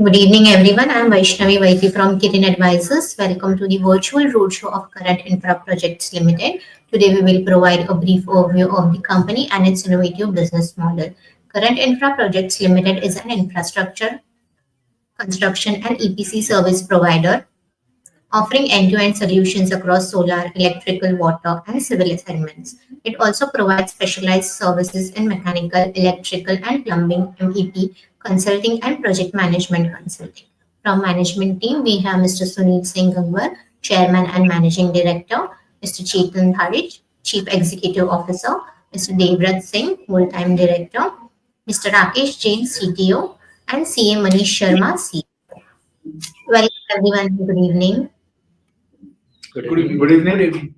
Good evening, everyone. I am Vaishnavi Vaiti from Kirin Advisors. Welcome to the virtual roadshow of Current Infraprojects Limited. Today, we will provide a brief overview of the company and its innovative business model. Current Infraprojects Limited is an infrastructure, construction, and EPC service provider offering end-to-end solutions across solar, electrical, water, and civil segments. It also provides specialized services in mechanical, electrical, and plumbing, MEP, consulting, and project management consulting. From management team, we have Mr. Sunil Singh Gangwar, Chairman and Managing Director, Mr. Chetan Dharij, Chief Executive Officer, Mr. Devrat Singh, Full-Time Director, Mr. Rakesh Jain, CTO, and CA Manish Sharma, CEO. Welcome everyone. Good evening. Good evening.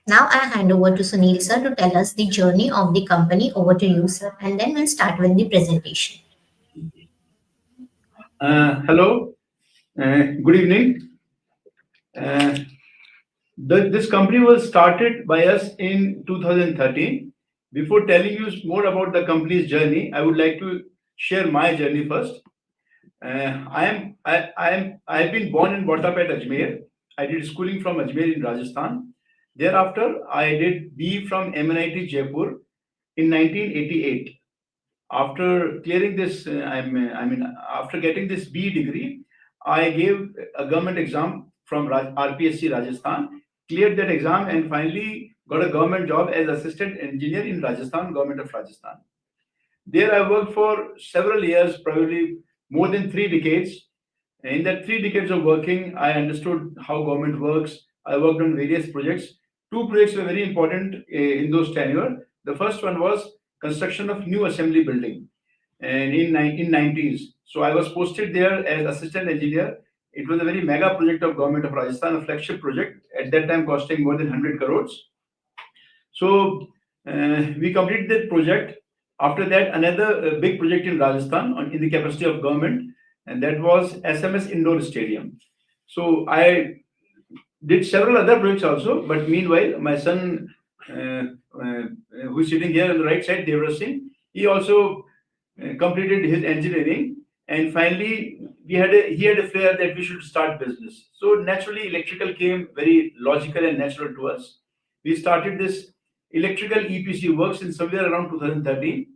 Now I hand over to Sunil sir to tell us the journey of the company. Over to you, sir, and then we'll start with the presentation. Hello. Good evening. Uh, this company was started by us in 2013. Before telling you more about the company's journey, I would like to share my journey first. I've been born and brought up at Ajmer. I did schooling from Ajmer in Rajasthan. Thereafter, I did B from MNIT Jaipur in 1988. After clearing this, after getting this B degree, I gave a government exam from RPSC Rajasthan, cleared that exam, and finally got a government job as assistant engineer in Rajasthan, government of Rajasthan. There I worked for several years, probably more than 3 decades. In that 3 decades of working, I understood how government works. I worked on various projects. Two projects were very important in those tenure. The first one was construction of new assembly building and in 90s. So I was posted there as assistant engineer. It was a very mega project of government of Rajasthan, a flagship project at that time costing more than 100 crores. So we completed that project. After that, another big project in Rajasthan in the capacity of government, and that was SMS Indoor Stadium. So I did several other projects also, but meanwhile, my son, who's sitting here on the right side, Devrat Singh, he also completed his engineering, and finally he had a flair that we should start business. So naturally, electrical came very logical and natural to us. We started this electrical EPC works in somewhere around 2013.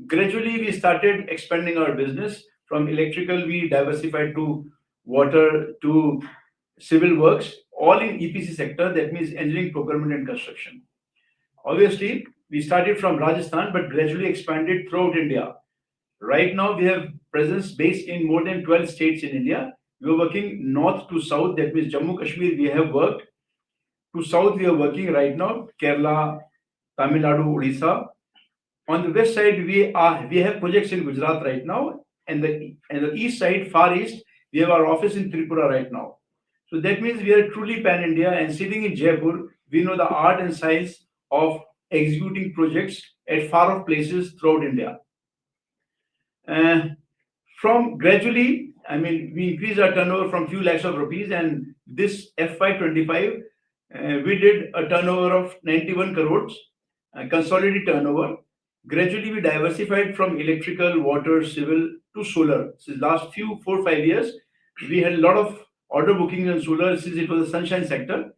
Gradually, we started expanding our business. From electrical, we diversified to water to civil works, all in EPC sector. That means engineering, procurement, and construction. Obviously, we started from Rajasthan, but gradually expanded throughout India. Right now, we have presence based in more than 12 states in India. We are working north to south. That means Jammu Kashmir. We have worked to south. We are working right now Kerala, Tamil Nadu, Odisha. On the west side, we have projects in Gujarat right now, and the east side, far east, we have our office in Tripura right now. So that means we are truly pan India, and sitting in Jaipur, we know the art and science of executing projects at far off places throughout India. Uh, from gradually, we increased our turnover from few lakhs of rupees, and this FY25, we did a turnover of 91 crores, consolidated turnover. Gradually, we diversified from electrical, water, civil to solar. Since last few 4 5 years, we had a lot of order bookings in solar since it was a sunshine sector.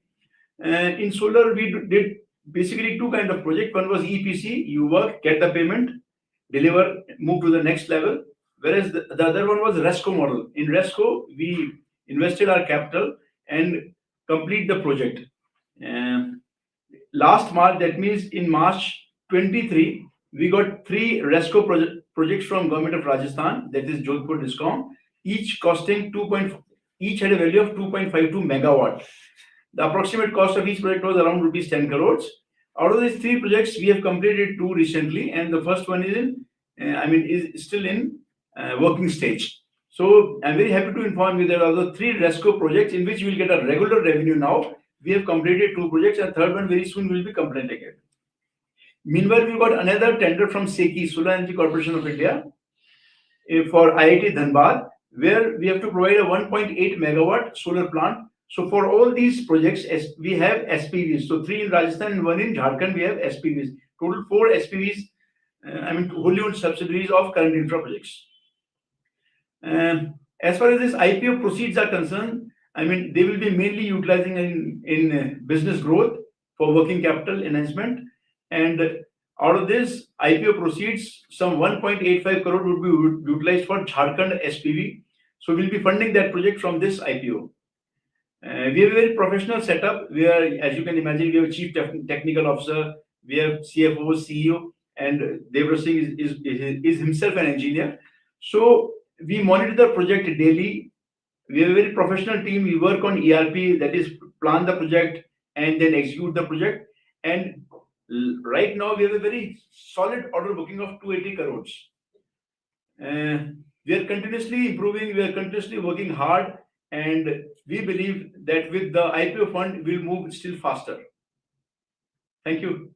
In solar, we did basically two kind of project. One was EPC, you work, get the payment, deliver, move to the next level. Whereas the other one was RESCO model. In RESCO, we invested our capital and complete the project. Last March, that means in March 23, we got three RESCO projects from government of Rajasthan, that is Jodhpur Discom, each costing each had a value of 2.52 megawatt. The approximate cost of each project was around rupees 10 crores. Out of these three projects, we have completed two recently, and the first one is still in working stage. So I'm very happy to inform you that out of the three RESCO projects in which we will get a regular revenue now, we have completed two projects, and third one very soon will be completed again. Meanwhile, we got another tender from SECI, Solar Energy Corporation of India, for IIT Dhanbad, where we have to provide a 1.8 megawatt solar plant. So for all these projects, we have SPVs. So three in Rajasthan and one in Jharkhand, we have SPVs. Total four SPVs wholly owned subsidiaries of current Infraprojects. As far as this IPO proceeds are concerned, they will be mainly utilizing in business growth for working capital enhancement, and out of this IPO proceeds, some 1.85 crore would be utilized for Jharkhand SPV. So we'll be funding that project from this IPO. We have a very professional setup where, as you can imagine, we have a chief technical officer, we have CFO, CEO, and Devra Singh is himself an engineer. So we monitor the project daily. We have a very professional team. We work on ERP, that is, plan the project and then execute the project. And right now, we have a very solid order booking of 280 crores. We are continuously improving, we are continuously working hard, and we believe that with the IPO fund, we'll move still faster. Thank you.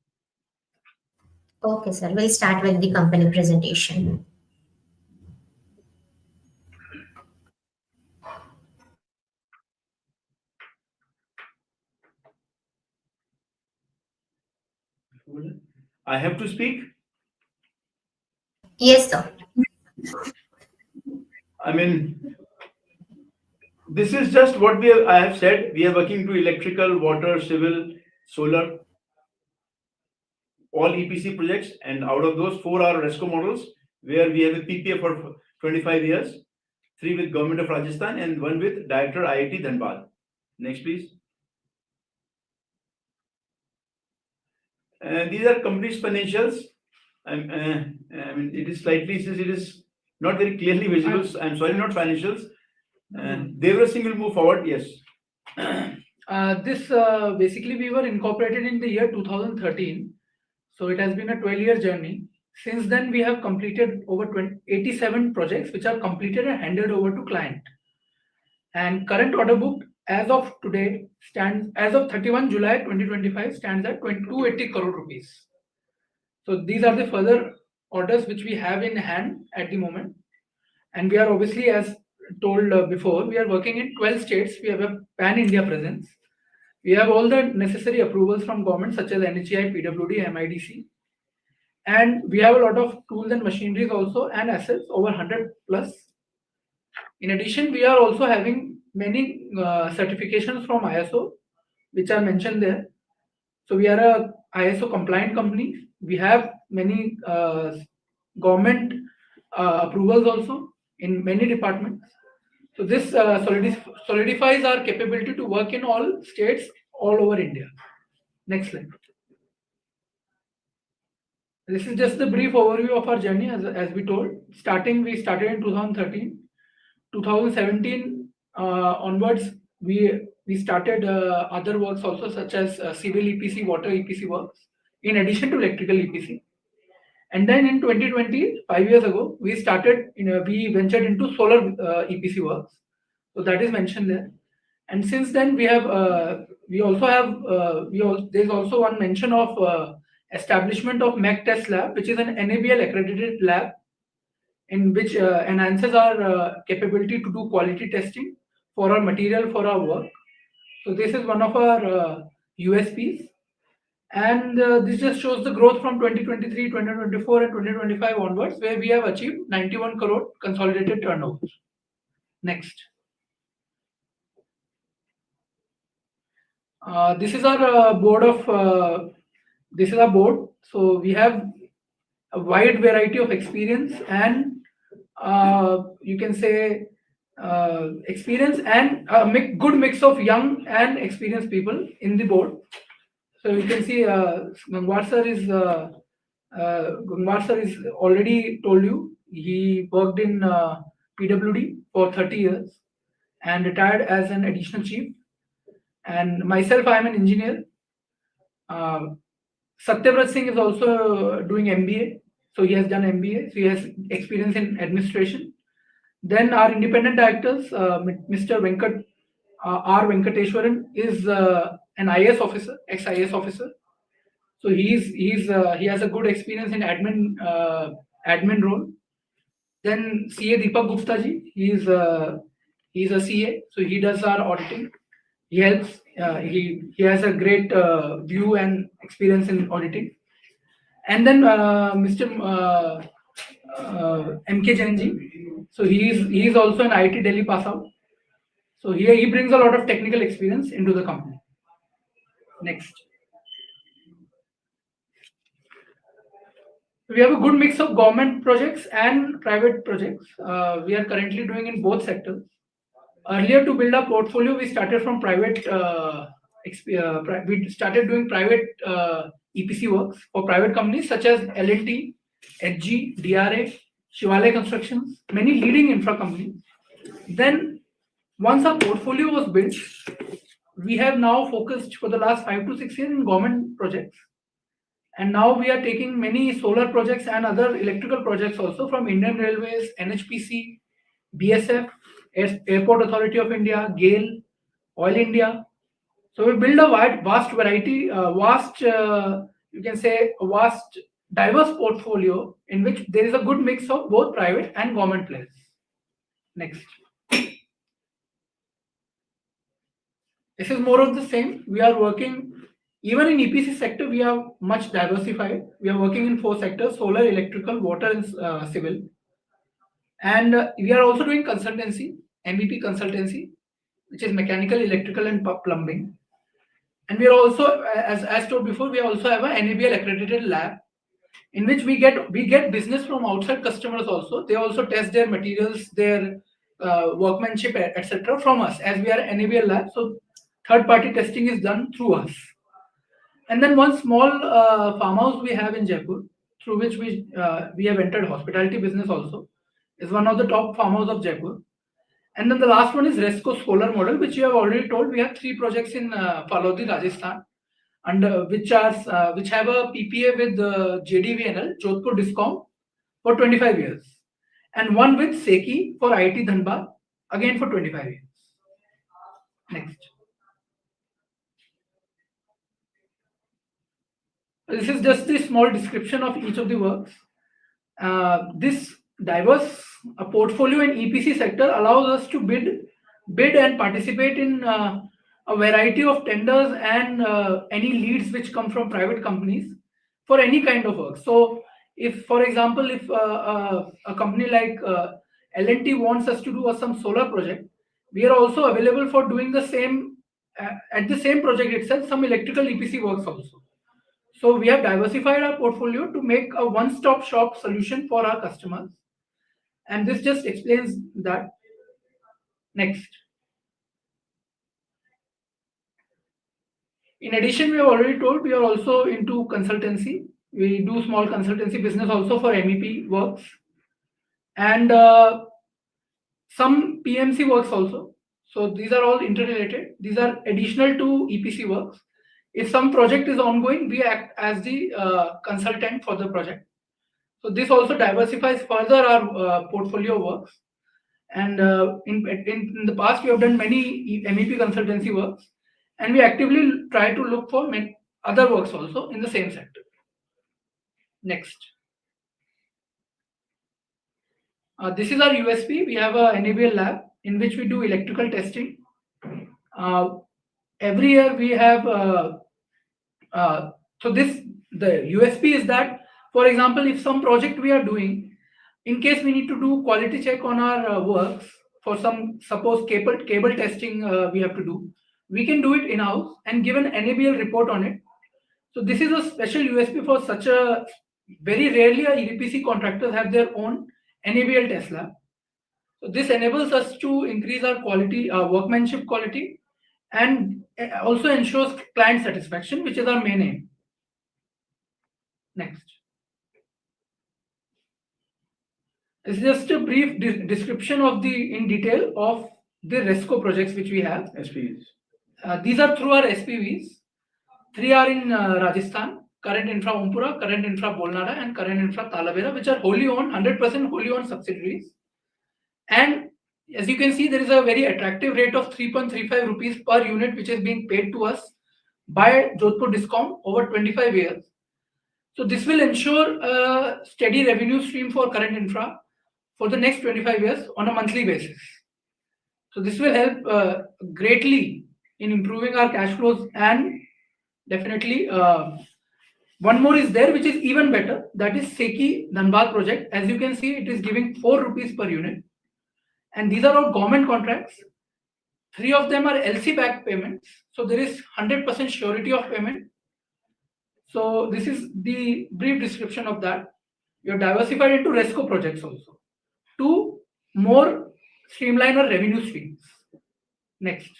Okay, sir. We'll start with the company presentation. I have to speak. Yes, sir. This is just what I have said. We are working to electrical, water, civil, solar, all EPC projects, and out of those, 4 are RESCO models, where we have a PPA for 25 years, 3 with Government of Rajasthan, and 1 with Director IIT Dhanbad. Next, please. These are company's financials. It is slightly, since it is not very clearly visible. I'm sorry, not financials. Devra Singh will move forward. Yes. This basically we were incorporated in the year 2013. So it has been a 12-year journey. Since then, we have completed over 87 projects, which are completed and handed over to client. And current order book as of today stands, as of 31 July 2025, stands at 280 crore rupees. So these are the further orders which we have in hand at the moment. And we are obviously, as told before, we are working in 12 states. We have a pan-India presence. We have all the necessary approvals from government, such as NHAI, PWD, MIDC. And we have a lot of tools and machineries also, and assets, over 100 plus. In addition, we are also having many certifications from ISO, which are mentioned there. So we are a ISO compliant company. We have many government approvals also in many departments. So this solidifies our capability to work in all states all over India. Next slide. This is just the brief overview of our journey, as we told. We started in 2013. 2017 onwards, we started other works also, such as civil EPC, water EPC works, in addition to electrical EPC. And then in 2020, 5 years ago, we ventured into solar EPC works. So that is mentioned there. And since then, there's also one mention of establishment of MEC test lab, which is an NABL accredited lab, in which enhances our capability to do quality testing for our material, for our work. So this is one of our USPs. And this just shows the growth from 2023, 2024, and 2025 onwards, where we have achieved 91 crore consolidated turnover. Next. This is our board. So we have a wide variety of experience, and you can say experience and a good mix of young and experienced people in the board. So you can see Gangwar sir is already told you. He worked in PWD for 30 years and retired as an additional chief. And myself, I am an engineer. Satyavrat Singh is also doing MBA. So he has done MBA. So he has experience in administration. Then our independent directors, Mr. R. Venkateshwaran is an IAS officer, ex-IAS officer. So he has a good experience in admin role. Then CA Deepak Gupta ji, he's a CA, so he does our auditing. He helps. He has a great view and experience in auditing. And then Mr. MK Jainji. So he is also an IIT Delhi pass out. So he brings a lot of technical experience into the company. Next. We have a good mix of government projects and private projects. We are currently doing in both sectors. Earlier, to build our portfolio, we started from private. We started doing private EPC works for private companies such as L&T, HG, DRA, Shivalay Constructions, many leading infra companies. Then, once our portfolio was built, we have now focused for the last 5 to 6 years in government projects. And now we are taking many solar projects and other electrical projects also from Indian Railways, NHPC, BSF, Airport Authority of India, GAIL, Oil India. So we build a vast variety, you can say, a vast, diverse portfolio in which there is a good mix of both private and government players. Next. This is more of the same. We are working, even in EPC sector, we are much diversified. We are working in 4 sectors: solar, electrical, water, and civil. And we are also doing consultancy, MEP consultancy, which is mechanical, electrical, and plumbing. And we are also, as told before, we also have an NABL accredited lab in which we get business from outside customers also. They also test their materials, their workmanship, etc. from us, as we are an NABL lab. So third-party testing is done through us. And then one small farmhouse we have in Jaipur, through which we have entered hospitality business also, is one of the top farmhouse of Jaipur. And then the last one is Resco Solar Model, which you have already told. We have 3 projects in Phalodi, Rajasthan, and which have a PPA with JDVNL, Jodhpur Discom, for 25 years, and one with SECI for IIT Dhanbad, again for 25 years. Next. This is just the small description of each of the works. This diverse portfolio in EPC sector allows us to bid and participate in a variety of tenders and any leads which come from private companies for any kind of work. So, if, for example, if a company like L&T wants us to do some solar project, we are also available for doing the same at the same project itself, some electrical EPC works also. So we have diversified our portfolio to make a one-stop shop solution for our customers. And this just explains that. Next. In addition, we have already told we are also into consultancy. We do small consultancy business also for MEP works. And some PMC works also. So these are all interrelated. These are additional to EPC works. If some project is ongoing, we act as the consultant for the project. So this also diversifies further our portfolio works. And in the past, we have done many MEP consultancy works, and we actively try to look for other works also in the same sector. Next. This is our USP. We have a NABL lab in which we do electrical testing. Every year we have, the USP is that, for example, if some project we are doing, in case we need to do quality check on our works for some, suppose cable testing we have to do, we can do it in-house and give an NABL report on it. So this is a special USP for such a, very rarely a EPC contractors have their own NABL test lab. So this enables us to increase our quality, workmanship quality, and also ensures client satisfaction, which is our main aim. Next. This is just a brief description of in detail of the Resco projects which we have. SPVs. These are through our SPVs. 3 are in Rajasthan: Current Infra Ompura, Current Infra Bolnara, and Current Infra Talavera, which are wholly owned, 100% wholly owned subsidiaries. And as you can see, there is a very attractive rate of 3.35 rupees per unit, which is being paid to us by Jodhpur Discom over 25 years. So this will ensure a steady revenue stream for Current Infra for the next 25 years on a monthly basis. So this will help greatly in improving our cash flows and definitely One more is there which is even better, that is Seki Dhanbad project. As you can see, it is giving 4 rupees per unit, and these are all government contracts. 3 of them are LC backed payments, so there is 100% surety of payment. So this is the brief description of that. You are diversified into RESCO projects also to more streamline our revenue streams. Next.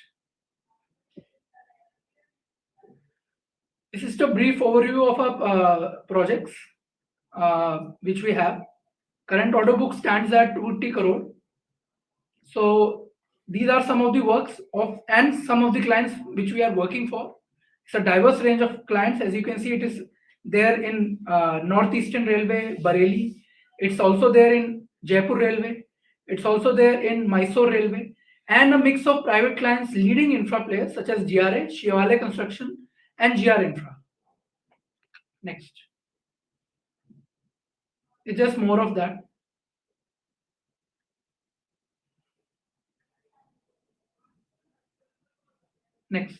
This is the brief overview of our projects which we have. Current order book stands at 280 crore. So these are some of the works of and some of the clients which we are working for. It's a diverse range of clients. As you can see, it is there in Northeastern Railway, Bareilly. It's also there in Jaipur Railway. It's also there in Mysore Railway, and a mix of private clients, leading infra players such as GRA, Shivale Construction, and GR Infra. Next. It's just more of that. Next.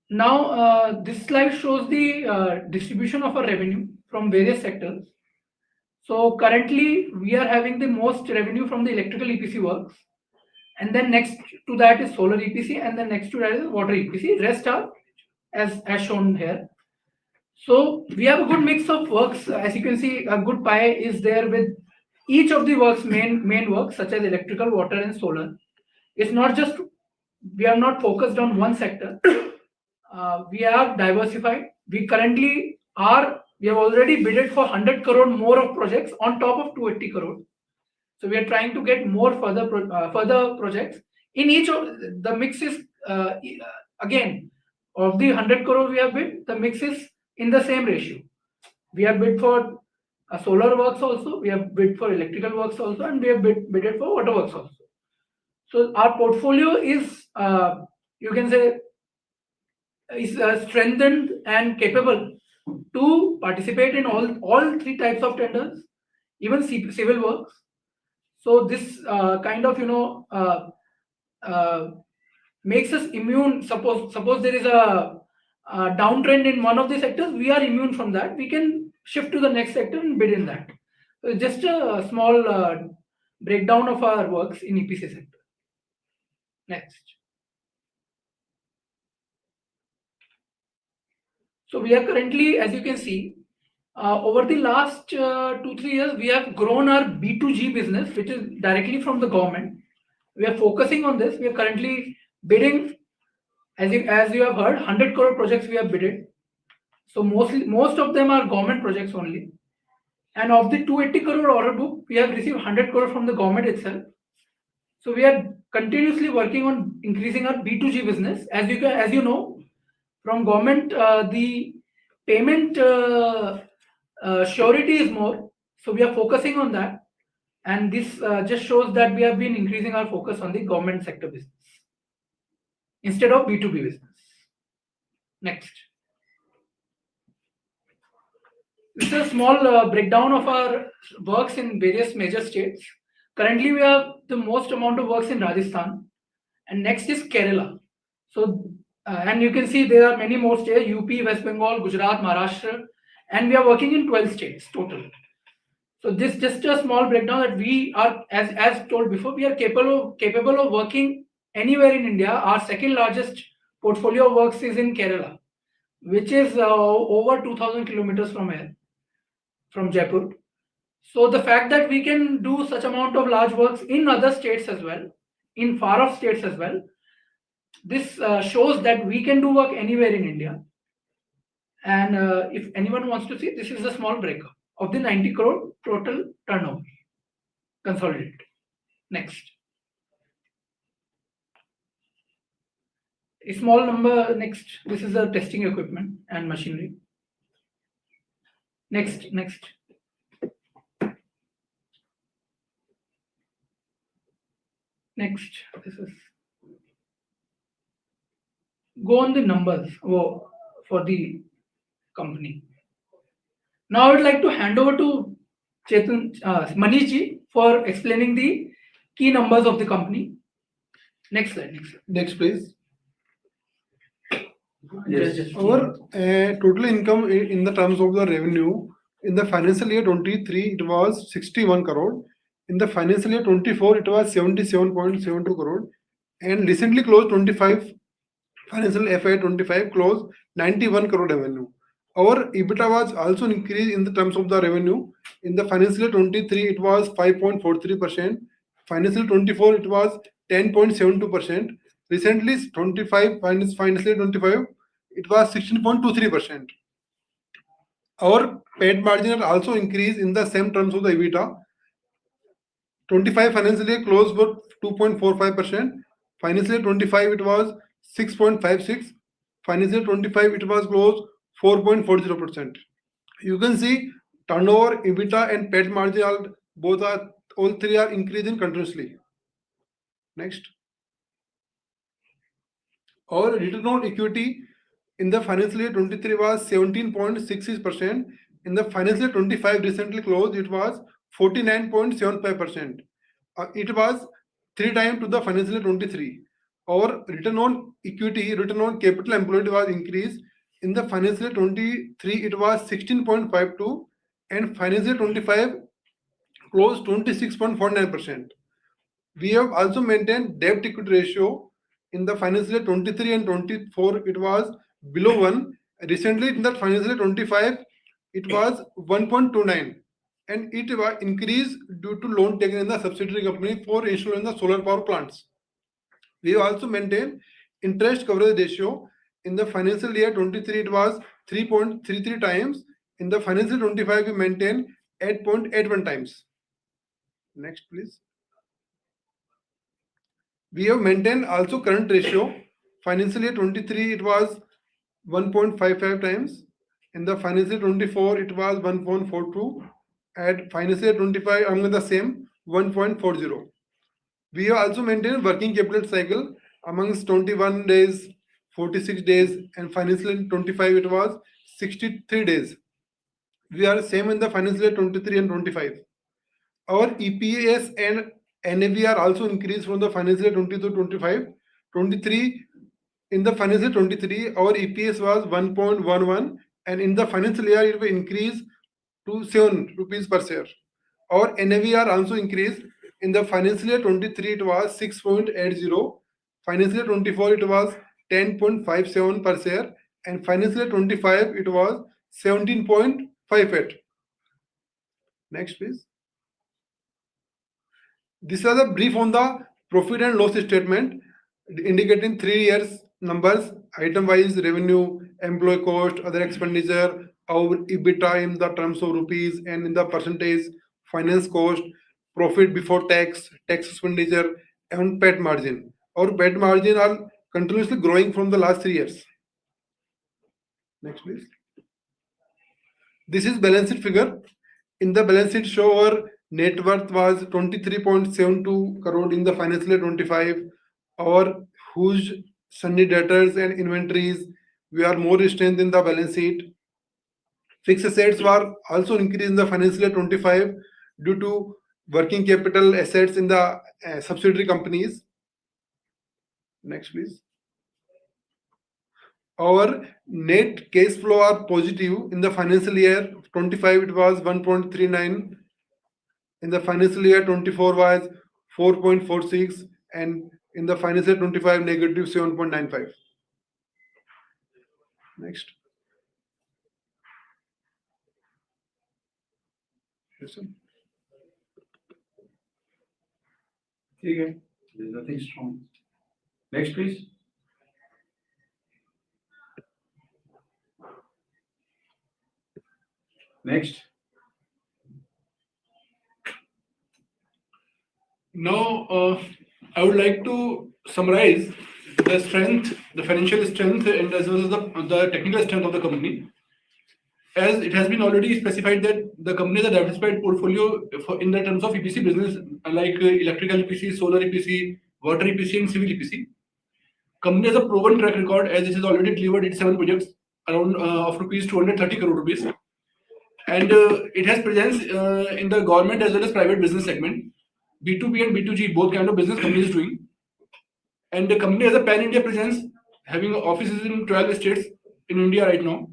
Now, this slide shows the distribution of our revenue from various sectors. So currently, we are having the most revenue from the electrical EPC works, and then next to that is solar EPC, and then next to that is water EPC. Rest are as shown here. So we have a good mix of works. As you can see, a good pie is there with each of the works, main works such as electrical, water, and solar. It's not just, we are not focused on one sector. We are diversified. We currently are, we have already bidded for 100 crore more of projects on top of 280 crore. So we are trying to get more further projects. In each of the mix is again of the 100 crore we have bid, the mix is in the same ratio. We have bid for solar works also, we have bid for electrical works also, and we have bidded for water works also. So our portfolio is, you can say, is strengthened and capable to participate in all 3 types of tenders, even civil works. So this kind of makes us immune. Suppose there is a downtrend in one of the sectors, we are immune from that. We can shift to the next sector and bid in that. So just a small breakdown of our works in EPC sector. Next. So we are currently, as you can see, over the last 2-3 years, we have grown our B2G business, which is directly from the government. We are focusing on this. We are currently bidding, as you have heard, 100 crore projects we have bidded. So most of them are government projects only. And of the 280 crore order book, we have received 100 crore from the government itself. So we are continuously working on increasing our B2G business. As you know, from government, the payment surety is more. So we are focusing on that. And this just shows that we have been increasing our focus on the government sector business instead of B2B business. Next. This is a small breakdown of our works in various major states. Currently, we have the most amount of works in Rajasthan, and next is Kerala. So, and you can see there are many more states: UP, West Bengal, Gujarat, Maharashtra, and we are working in 12 states total. So this just a small breakdown that we are, as told before, we are capable of working anywhere in India. Our second largest portfolio of works is in Kerala, which is over 2,000 kilometers from here, from Jaipur. So the fact that we can do such amount of large works in other states as well, in far off states as well, this shows that we can do work anywhere in India. And if anyone wants to see, this is a small breakup of the 90 crore total turnover, consolidated. Next. A small number, next. This is the testing equipment and machinery. Next. Next, this is go on the numbers for the company. Now I would like to hand over to Manish ji for explaining the key numbers of the company. Next slide. Next, please. Yes. Our total income in the terms of the revenue in the financial year 23 it was 61 crore. In the financial year 24 it was 77.72 crore, and recently closed 25 financial FY 25 closed 91 crore revenue. Our EBITDA was also increased in the terms of the revenue. In the financial year 23 it was 5.43%. Financial 24 it was 10.72%. Recently 25 financial year 25 it was 16.23%. Our PAT margin also increased in the same terms of the EBITDA. 25 financial year closed for 2.45%. Financial year 25 it was 6.56. Financial year 25 it was closed 4.40%. You can see turnover, EBITDA and PAT margin all three are increasing continuously. Next. Our return on equity in the financial year 23 was 17.66%. In the financial year 25 recently closed, it was 49.75%. It was 3 times to the financial year 23. Our return on equity, return on capital employed was increased. In the financial year 23, it was 16.52, and financial year 25 closed 26.49%. We have also maintained debt equity ratio. In the financial year 23 and 24 it was below 1. Recently in the financial year 25 it was 1.29, and it was increased due to loan taken in the subsidiary company for installing the solar power plants. We have also maintained interest coverage ratio. In the financial year 23 it was 3.33 times. In the financial 25 we maintain 8.81 times. Next please. We have maintained also current ratio. Financial year 23 it was 1.55 times. In the financial year 24 it was 1.42. At financial year 25 among the same 1.40. We have also maintained working capital cycle amongst 21 days, 46 days, and financial year 25 it was 63 days. We are same in the financial year 23 and 25. Our EPS and NAV are also increased from the financial year 22 to 25. 23 in the financial year 23 our EPS was 1.11, and in the financial year it will increase to 7 rupees per share. Our NAV are also increased. In the financial year 23 it was 6.80. Financial year 24 it was 10.57 per share, and financial year 25 it was 17.58. Next please. This was a brief on the profit and loss statement indicating 3 years numbers, item wise revenue, employee cost, other expenditure, our EBITDA in the terms of rupees and in the percentage, finance cost, profit before tax, tax expenditure, and PAT margin. Our PAT margin are continuously growing from the last 3 years. Next please. This is balance sheet figure. In the balance sheet show our net worth was 23.72 crore in the financial year 25. Our huge sunny debtors and inventories, we are more strength in the balance sheet. Fixed assets were also increased in the financial year 25 due to working capital assets in the subsidiary companies. Next please. Our net cash flow are positive. In the financial year 25 it was 1.39. In the financial year 24 was 4.46, and in the financial year 25 negative 7.95. Next. Okay. There's nothing strong. Next please. Next. Now, I would like to summarize the strength, the financial strength, and as well as the technical strength of the company. As it has been already specified that the company has a diversified portfolio in the terms of EPC business, like electrical EPC, solar EPC, water EPC, and civil EPC. Company has a proven track record as it has already delivered its 7 projects around of rupees 230 crore rupees, and it has presence in the government as well as private business segment. B2B and B2G, both kind of business company is doing. And the company has a pan-India presence having offices in 12 states in India right now.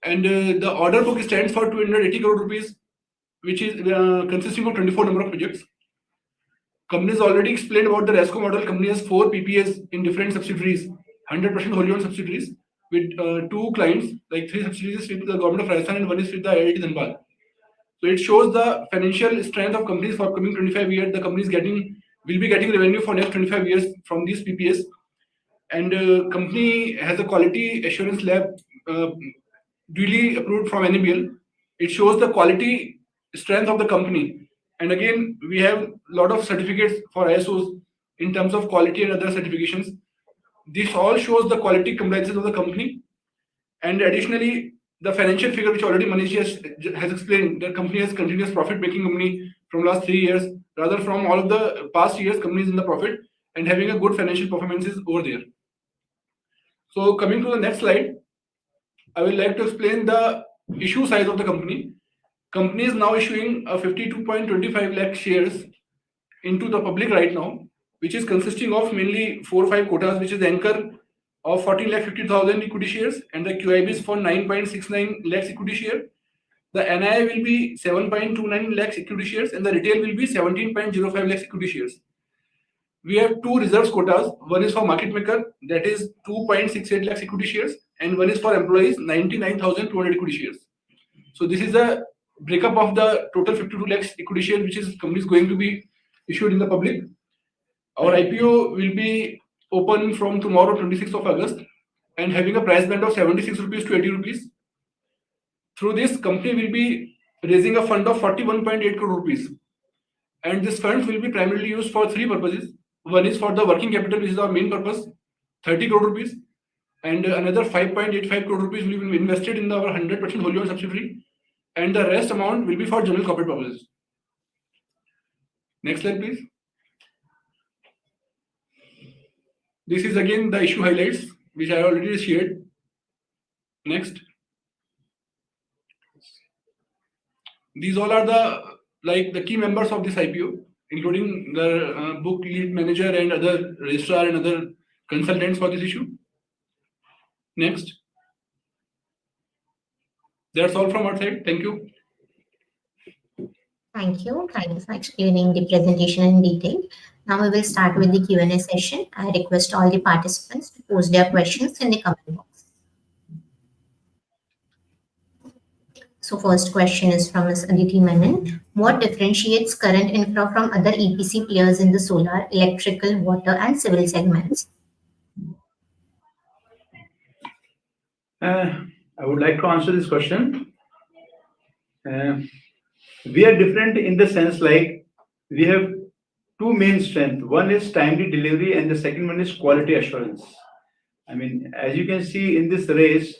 And the order book stands for 280 crore rupees, which is consisting of 24 number of projects. Company has already explained about the RESCO model. Company has 4 PPAs in different subsidiaries, 100% wholly owned subsidiaries, with 2 clients, like 3 subsidiaries with the government of Rajasthan and 1 is with the IIT Dhanbad. So it shows the financial strength of companies for coming 25 years. The company will be getting revenue for next 25 years from these PPAs. And company has a quality assurance lab duly approved from NABL. It shows the quality strength of the company. And again, we have a lot of certificates for ISOs in terms of quality and other certifications. This all shows the quality compliances of the company. And additionally, the financial figure which already Manish has explained, the company has continuous profit-making company from last 3 years. Rather, from all of the past years, company is in the profit and having a good financial performances over there. So coming to the next slide, I will like to explain the issue size of the company. Company is now issuing a 52.25 lakh shares into the public right now, which is consisting of mainly 4 or 5 quotas, which is the anchor of 14 lakh 50,000 equity shares, and the QIBs for 9.69 lakhs equity share. The NI will be 7.29 lakhs equity shares, and the retail will be 17.05 lakhs equity shares. We have 2 reserves quotas. One is for market maker, that is 2.68 lakhs equity shares, and one is for employees, 99,200 equity shares. So this is the breakup of the total 52 lakhs equity share, which is company is going to be issued in the public. Our IPO will be open from tomorrow, 26th of August, and having a price band of 76 rupees to 80 rupees. Through this, company will be raising a fund of 41.8 crore rupees. And this funds will be primarily used for 3 purposes. One is for the working capital, which is our main purpose, 30 crore rupees. And another 5.85 crore rupees will be invested in our 100% wholly owned subsidiary. And the rest amount will be for general corporate purposes. Next slide, please. This is again the issue highlights, which I already shared. Next. These all are the key members of this IPO, including the book lead manager and other registrar and other consultants for this issue. Next. That's all from our side. Thank you. Thank you. Thank you for explaining the presentation in detail. Now we will start with the Q&A session. I request all the participants to post their questions in the comment box. So first question is from Ms. Aditi Menon. What differentiates Current Infra from other EPC players in the solar, electrical, water and civil segments? I would like to answer this question. We are different in the sense like we have 2 main strengths. One is timely delivery and the second one is quality assurance. I mean, as you can see in this race,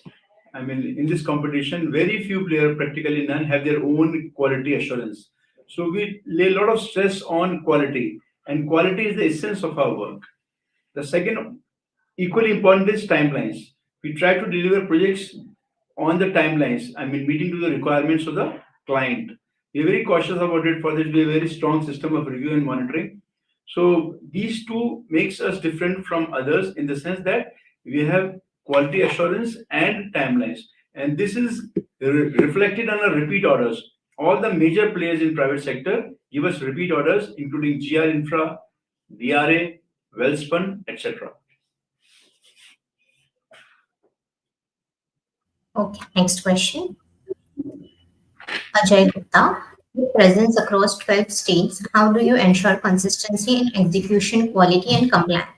I mean, in this competition, very few players, practically none, have their own quality assurance. So we lay a lot of stress on quality, and quality is the essence of our work. The second, equally important, is timelines. We try to deliver projects on the timelines, I mean, meeting to the requirements of the client. We're very cautious about it. For this, we have a very strong system of review and monitoring. So these 2 makes us different from others in the sense that we have quality assurance and timelines. And this is reflected on our repeat orders. All the major players in private sector give us repeat orders, including GR Infra, DRA, Wellspun, etc. Okay, next question. Ajay Gupta, with presence across 12 states, how do you ensure consistency in execution, quality and compliance?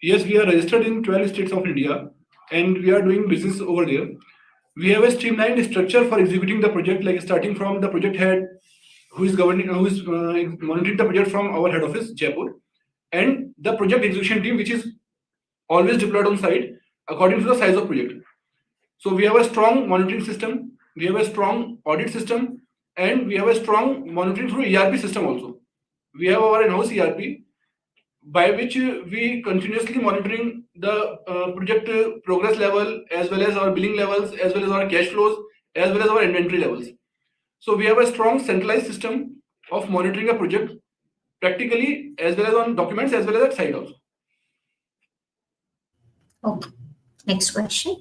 Yes, we are registered in 12 states of India and we are doing business over there. We have a streamlined structure for executing the project, like starting from the project head who is monitoring the project from our head office, Jaipur, and the project execution team, which is always deployed on site according to the size of project. So we have a strong monitoring system, we have a strong audit system, and we have a strong monitoring through ERP system also. We have our in-house ERP, by which we continuously monitoring the project progress level, as well as our billing levels, as well as our cash flows, as well as our inventory levels. So we have a strong centralized system of monitoring a project, practically as well as on documents as well as at site also. Okay. Next question.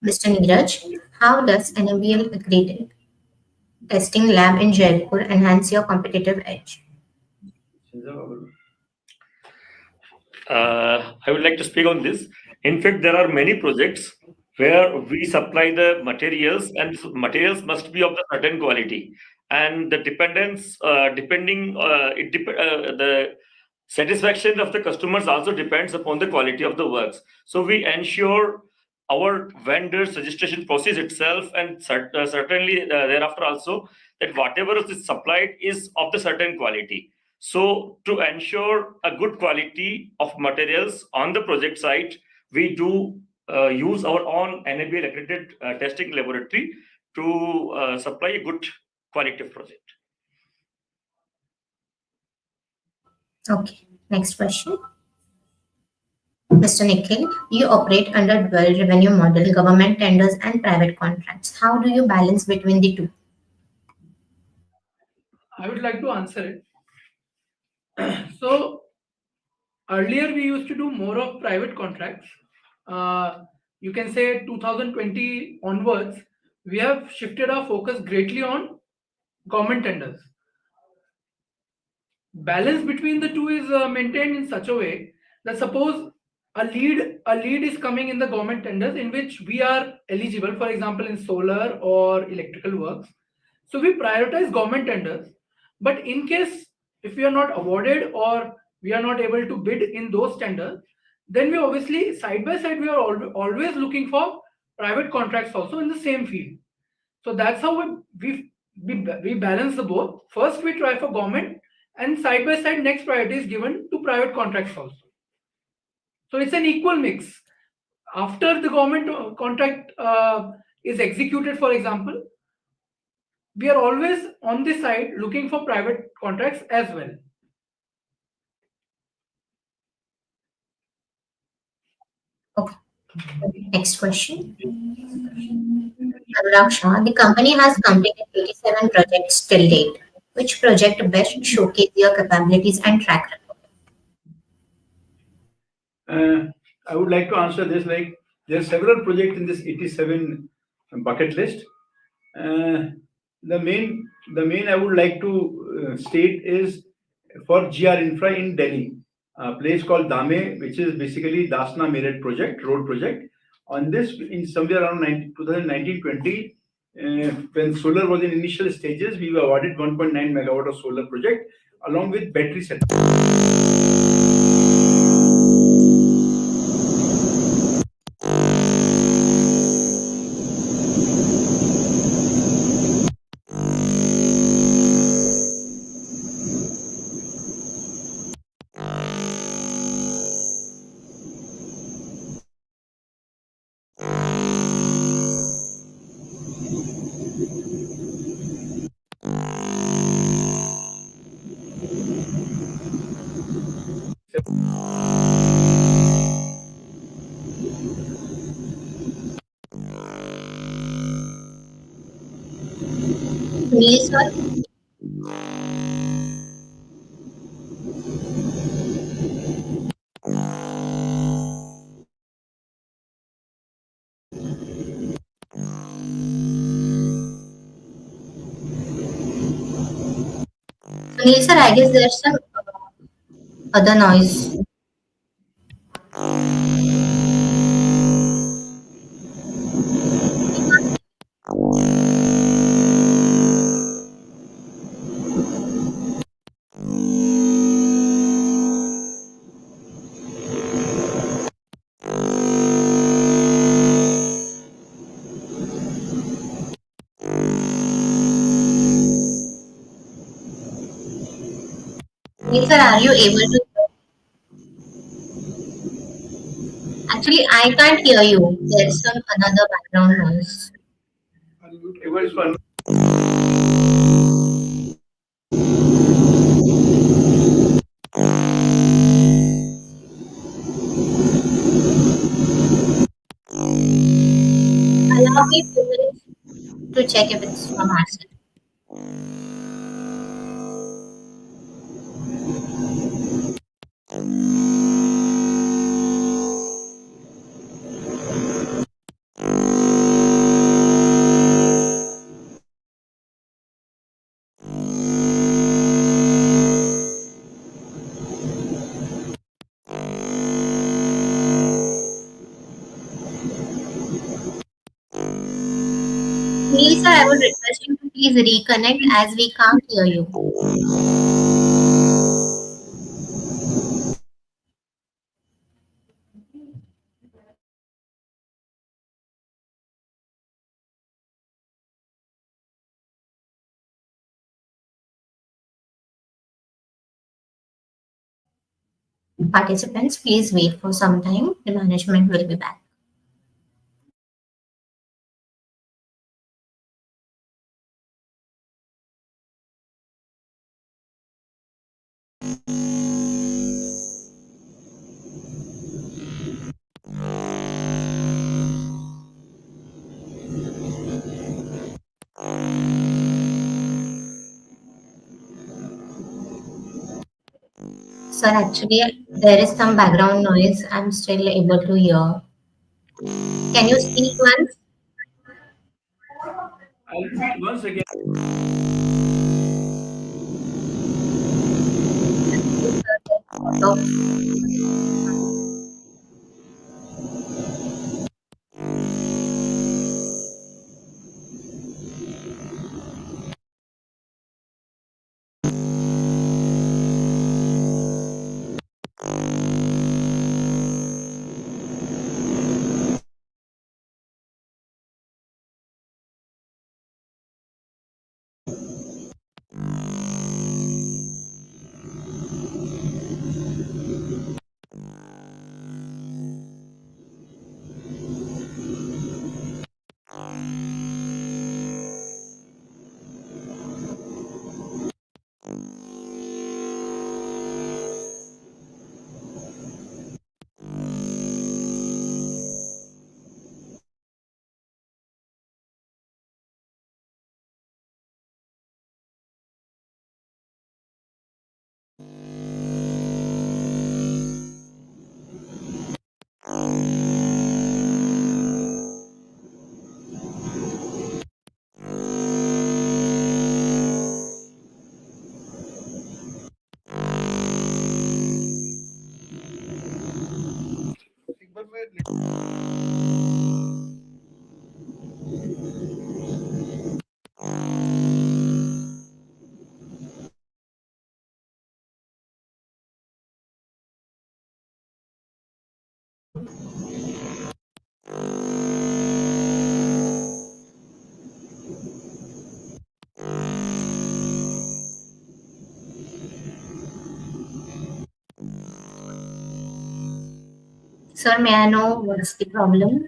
Mr. Neeraj, how does NABL accredited testing lab in Jaipur enhance your competitive edge? I would like to speak on this. In fact, there are many projects where we supply the materials, and materials must be of the certain quality. And the dependence, depending, the satisfaction of the customers also depends upon the quality of the works. So we ensure our vendors registration process itself, and certainly thereafter also, that whatever is supplied is of the certain quality. So to ensure a good quality of materials on the project site, we do use our own NABL accredited testing laboratory to supply a good quality of project. Okay. Next question. Mr. Nikhil, you operate under dual revenue model, government tenders and private contracts. How do you balance between the two? I would like to answer it. So earlier we used to do more of private contracts. You can say 2020 onwards, we have shifted our focus greatly on government tenders. Balance between the two is maintained in such a way that suppose a lead is coming in the government tenders in which we are eligible, for example in solar or electrical works, so we prioritize government tenders. But in case if we are not awarded or we are not able to bid in those tenders, then we obviously side by side we are always looking for private contracts also in the same field. So that's how we balance the both. First we try for government, and side by side next priority is given to private contracts also. So it's an equal mix. After the government contract is executed, for example, we are always on the side looking for private contracts as well. Okay. Next question. Anurag Shah, the company has completed 87 projects till date. Which project best showcase your capabilities and track record? I would like to answer this like there are several projects in this 87 bucket list. The main I would like to state is for GR Infra in Delhi, a place called Dame, which is basically Dasna Meerut project, road project. On this, in somewhere around 2019-20, when solar was in initial stages, we were awarded 1.9 megawatt of solar project along with battery set. Sunil sir, Sunil sir, I guess there's some other noise. Sunil sir, are you able to? Actually, I can't hear you. There's some another background noise. It was for Allow me 2 minutes to check if it's from our side. Sunil sir, I would request you to please reconnect as we can't hear you. Participants, please wait for some time. The management will be back. Sir, actually, there is some background noise. I'm still able to hear. Can you speak once? I'll repeat once again. Sort of. Sir, may I know what's the problem?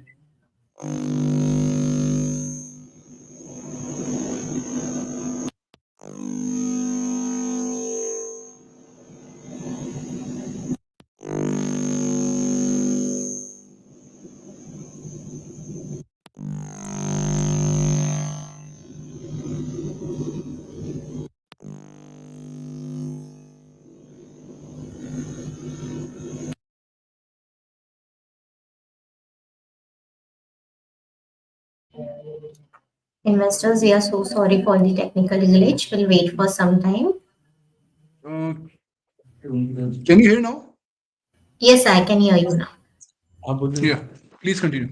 Investors, we are so sorry for the technical glitch. We'll wait for some time. Uh, can you hear now? Yes, I can hear you now. Yeah, please continue.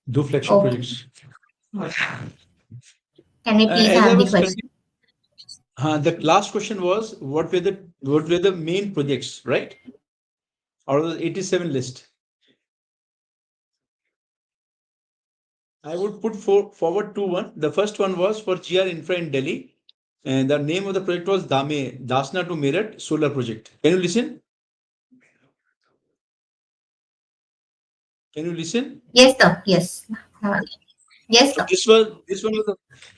Do flagship Okay. projects. Can we please As I have the was question? the last question was what were the main projects, right? Out of the 87 list. I would put forward two one. The first one was for GR Infra in Delhi, and the name of the project was Dasna to Meerut Solar Project. Can you listen? Can you listen? Yes, sir. Yes. Yes, So sir.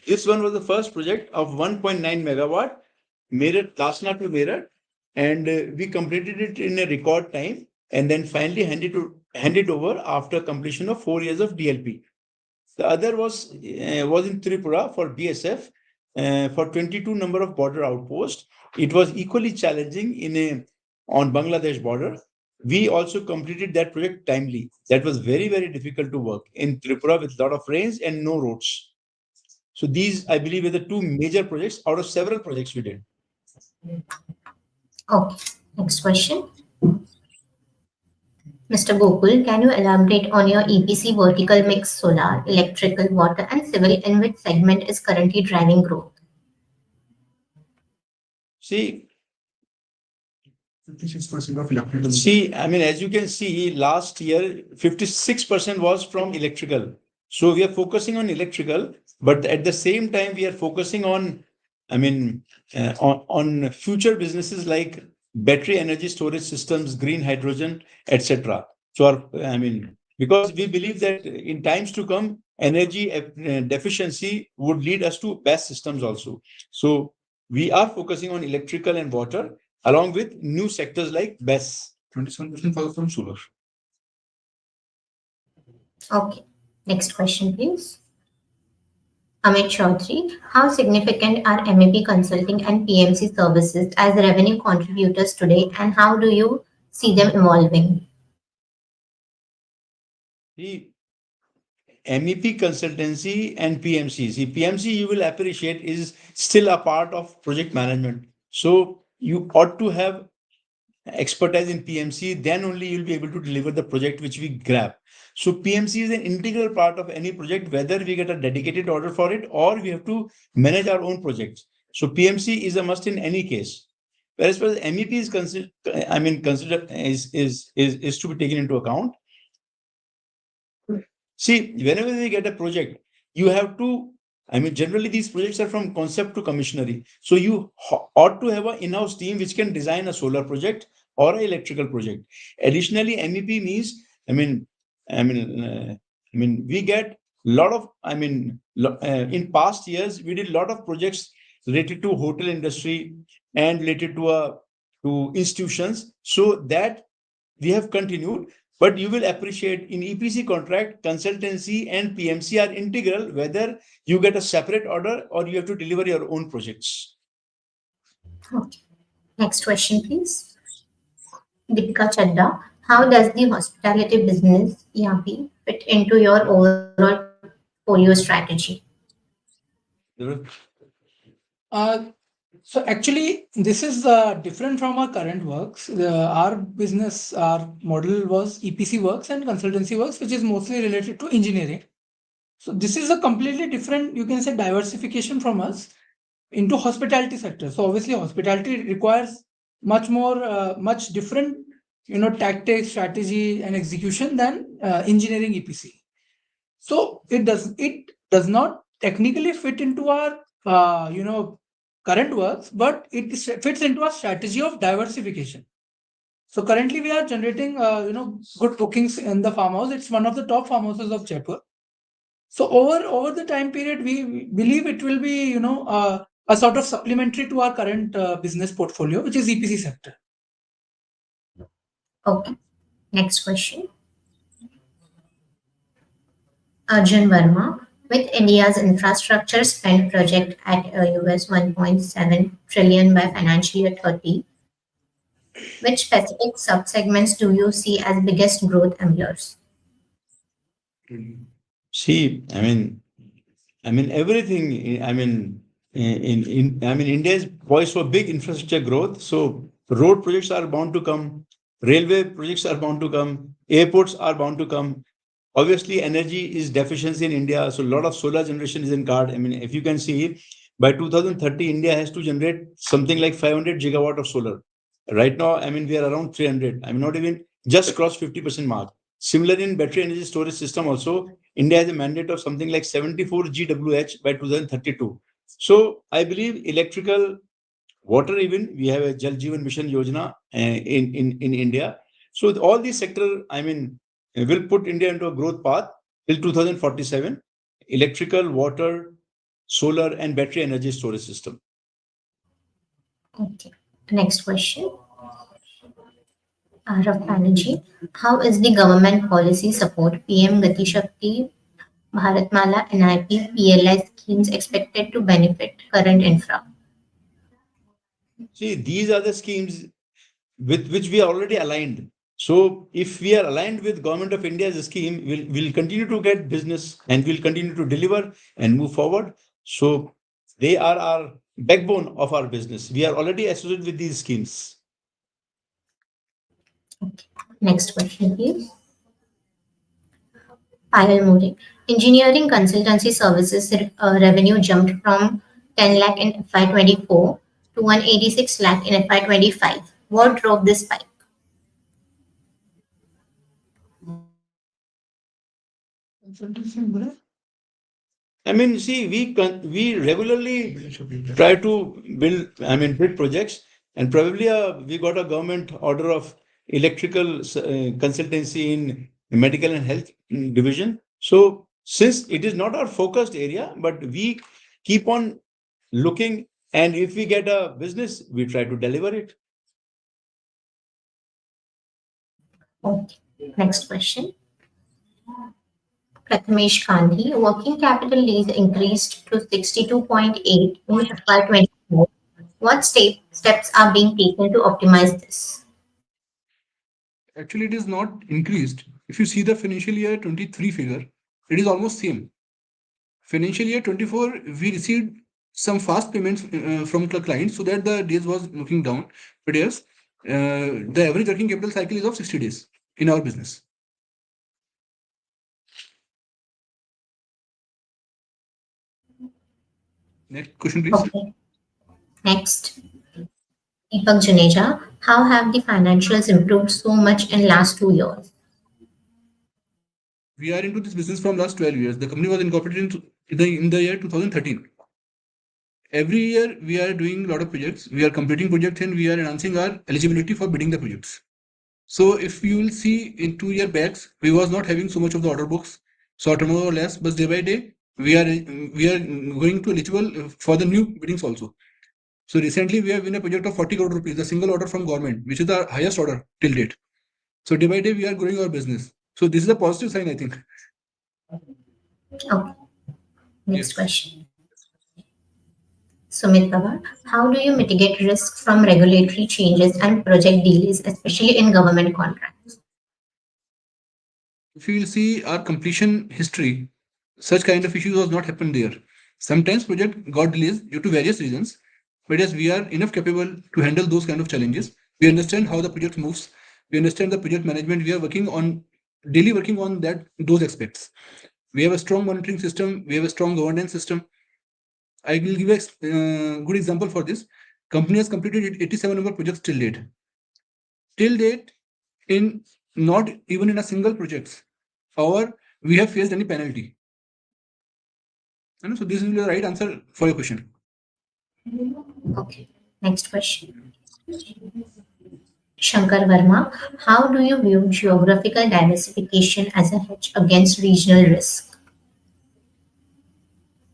this one was the first project of 1.9 megawatt, Meerut Dasna to Meerut, and we completed it in a record time, and then finally handed over after completion of 4 years of DLP. The other was in Tripura for BSF for 22 number of border outposts. It was equally challenging on Bangladesh border. We also completed that project timely. That was very, very difficult to work in Tripura with a lot of rains and no roads. So these, I believe, were the two major projects out of several projects we did. Okay. Next question. Mr. Gokul, can you elaborate on your EPC vertical mix solar, electrical, water, and civil in which segment is currently driving growth? See, 56% of electrical. I mean, as you can see, last year 56% was from electrical. So we are focusing on electrical, but at the same time we are focusing on, I mean, on future businesses like battery energy storage systems, green hydrogen, etc. So I mean, because we believe that in times to come, energy deficiency would lead us to BESS systems also. So we are focusing on electrical and water along with new sectors like BESS. 27% was from solar. Okay. Next question, please. Amit Chaudhary, how significant are MEP consulting and PMC services as revenue contributors today, and how do you see them evolving? The MEP consultancy and PMC. See, PMC you will appreciate is still a part of project management. So you ought to have expertise in PMC, then only you'll be able to deliver the project which we grab. So PMC is an integral part of any project, whether we get a dedicated order for it or we have to manage our own projects. So PMC is a must in any case. Whereas as far as MEP is considered, is to be taken into account. See, whenever we get a project, you have to, I mean, generally these projects are from concept to commissionery. So you ought to have an in-house team which can design a solar project or an electrical project. Additionally, MEP means, we get a lot of, in past years, we did a lot of projects related to hotel industry and related to institutions. So that we have continued, but you will appreciate in EPC contract, consultancy and PMC are integral, whether you get a separate order or you have to deliver your own projects. Okay. Next question, please. Deepika Chadda, how does the hospitality business ERP fit into your overall portfolio strategy? Uh, so actually, this is different from our current works. Our business, our model was EPC works and consultancy works, which is mostly related to engineering. So this is a completely different, you can say, diversification from us into hospitality sector. So obviously, hospitality requires much more, much different, tactics, strategy, and execution than engineering EPC. So it does not technically fit into our current works, but it fits into our strategy of diversification. So currently we are generating good bookings in the farmhouse. It's one of the top farmhouses of Jaipur. So over the time period, we believe it will be a sort of supplementary to our current business portfolio, which is EPC sector. Okay. Next question. Arjun Verma, with India's infrastructure spend project at US 1.7 trillion by financial year 30, which specific subsegments do you see as biggest growth enablers? See, everything. India is poised for big infrastructure growth. So road projects are bound to come, railway projects are bound to come, airports are bound to come. Obviously, energy is deficiency in India, so a lot of solar generation is in card. I mean, if you can see, by 2030, India has to generate something like 500 gigawatt of solar. Right now, we are around 300. Not even just crossed 50% mark. Similar in battery energy storage system also, India has a mandate of something like 74 GWh by 2032. So I believe electrical, water, even we have a Jal Jeevan Mission Yojana in India. So all these sectors, will put India into a growth path till 2047. Electrical, water, solar, and battery energy storage system. Okay. Next question. Arav Banerjee, how is the government policy support PM Gati Shakti, Bharatmala, NIP, PLI schemes expected to benefit current infra? See, these are the schemes with which we are already aligned. So if we are aligned with Government of India's scheme, we'll continue to get business and we'll continue to deliver and move forward. So they are our backbone of our business. We are already associated with these schemes. Okay. Next question, please. Payal More. Engineering consultancy services revenue jumped from 10 lakh in FY24 to 186 lakh in FY25. What drove this spike? I mean, see, we regularly try to build projects, and probably we got a government order of electrical consultancy in medical and health division. So, since it is not our focused area, but we keep on looking, and if we get a business, we try to deliver it. Okay. Next question. Prathamesh Gandhi, working capital days increased to 62.8 in FY24. What steps are being taken to optimize this? Actually, it is not increased. If you see the financial year 23 figure, it is almost same. Financial year 24, we received some fast payments from the clients, so that the days was looking down. But yes, the average working capital cycle is of 60 days in our business. Next question, please. Okay. Next. Deepak Juneja, how have the financials improved so much in last 2 years? We are into this business from last 12 years. The company was incorporated in the year 2013. Every year we are doing a lot of projects. We are completing projects and we are enhancing our eligibility for bidding the projects. So if you will see in 2 year backs, we was not having so much of the order books, so turnover less, but day by day we are going to eligible for the new biddings also. So recently we have win a project of 40 crore rupees, the single order from government, which is the highest order till date. So day by day we are growing our business. So this is a positive sign, I think. Okay. Next Yes. question. Sumit Pawar, how do you mitigate risk from regulatory changes and project delays, especially in government contracts? If you will see our completion history, such kind of issues was not happened there. Sometimes project got delays due to various reasons, but yes, we are enough capable to handle those kind of challenges. We understand how the project moves. We understand the project management. We are working on those aspects. We have a strong monitoring system. We have a strong governance system. I will give a good example for this. Company has completed 87 number projects till date. Till date, in not even in a single project, or we have faced any penalty. So this is the right answer for your question. Okay. Next question. Shankar Verma, how do you view geographical diversification as a hedge against regional risk?